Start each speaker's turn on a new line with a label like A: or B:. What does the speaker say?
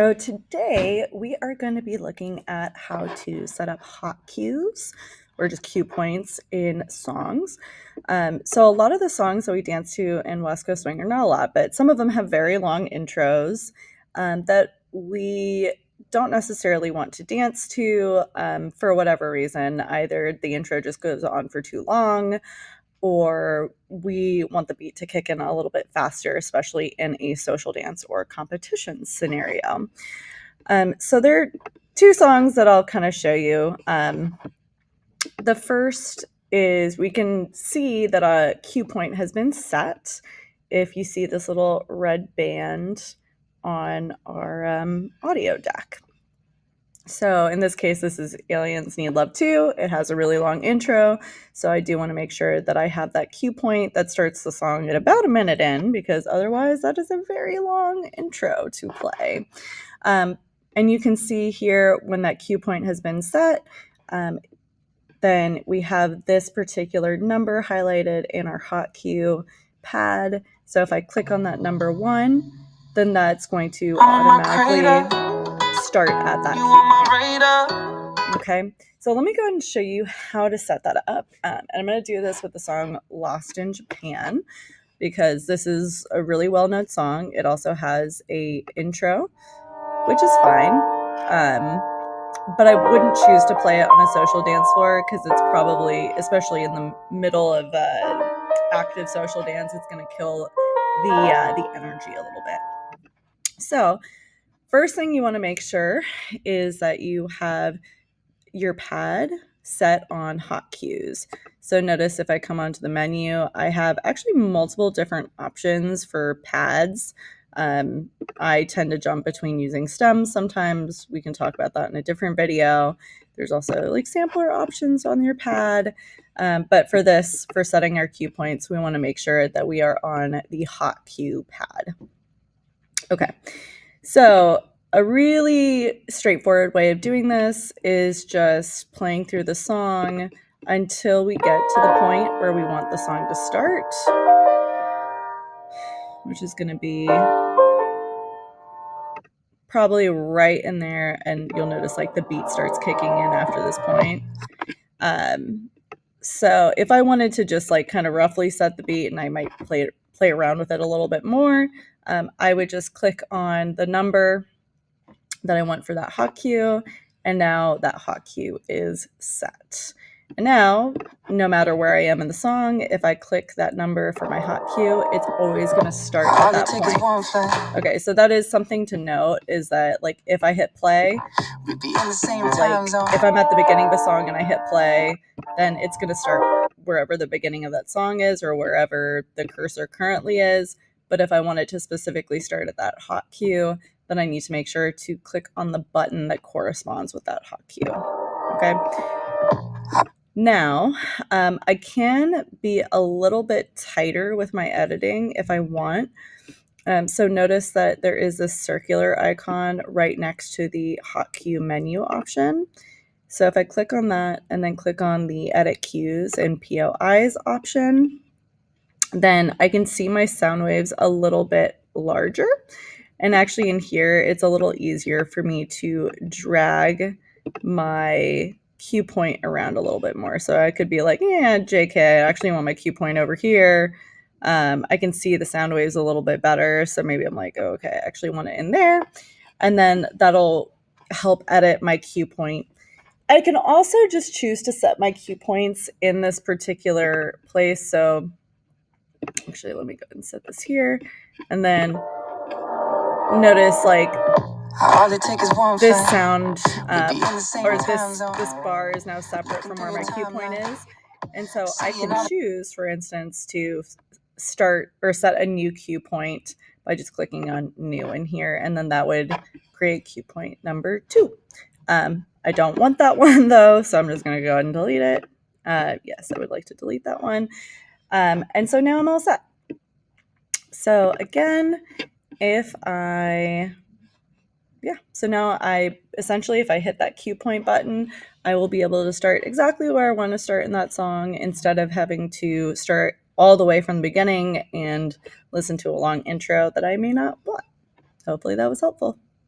A: So today we are going to be looking at how to set up hot cues or just cue points in songs. So a lot of the songs that we dance to in West Coast Swing, or not a lot, but some of them have very long intros that we don't necessarily want to dance to for whatever reason. Either the intro just goes on for too long, or we want the beat to kick in a little bit faster, especially in a social dance or competition scenario. So there are two songs that I'll kind of show you. The first is we can see that a cue point has been set. If you see this little red band on our audio deck. So in this case, this is Aliens Need Love 2. It has a really long intro, so I do want to make sure that I have that cue point that starts the song at about a minute in, because otherwise that is a very long intro to play. And you can see here when that cue point has been set, then we have this particular number highlighted in our hot cue pad. So if I click on that number 1, then that's going to automatically start at that cue point. Okay, so let me go ahead and show you how to set that up. And I'm going to do this with the song Lost in Japan, because this is a really well-known song. It also has a intro, which is fine. But I wouldn't choose to play it on a social dance floor, because it's probably, especially in the middle of active social dance, it's going to kill the energy a little bit. So first thing you want to make sure is that you have your pad set on hot cues. So notice if I come onto the menu, I have actually multiple different options for pads. I tend to jump between using stems sometimes. We can talk about that in a different video. There's also like sampler options on your pad. But for this, for setting our cue points, we want to make sure that we are on the hot cue pad. Okay, so a really straightforward way of doing this is just playing through the song until we get to the point where we want the song to start, which is going to be probably right in there, and you'll notice like the beat starts kicking in after this point. So if I wanted to just like kind of roughly set the beat, and I might play around with it a little bit more, I would just click on the number that I want for that hot cue, and now that hot cue is set. And now, no matter where I am in the song, if I click that number for my hot cue, it's always going to start at that point. Okay, so that is something to note, is that like if I hit play, like if I'm at the beginning of the song and I hit play, then it's going to start wherever the beginning of that song is, or wherever the cursor currently is. But if I wanted to specifically start at that hot cue, then I need to make sure to click on the button that corresponds with that hot cue. Okay. Now, I can be a little bit tighter with my editing if I want. So notice that there is this circular icon right next to the hot cue menu option. So if I click on that and then click on the edit cues and POIs option, then I can see my sound waves a little bit larger. And actually in here, it's a little easier for me to drag my cue point around a little bit more. So I could be like, yeah, JK, I actually want my cue point over here. I can see the sound waves a little bit better. So maybe I'm like, oh, okay, I actually want it in there. And then that'll help edit my cue point. I can also just choose to set my cue points in this particular place. So actually, let me go ahead and set this here. And then notice like this sound or this bar is now separate from where my cue point is. And so I can choose, for instance, to start or set a new cue point by just clicking on new in here. And then that would create cue point number 2. I don't want that one though, so I'm just going to go ahead and delete it. Yes, I would like to delete that one. And so now I'm all set. So again, so now essentially, if I hit that cue point button, I will be able to start exactly where I want to start in that song, instead of having to start all the way from the beginning and listen to a long intro that I may not want. Hopefully that was helpful.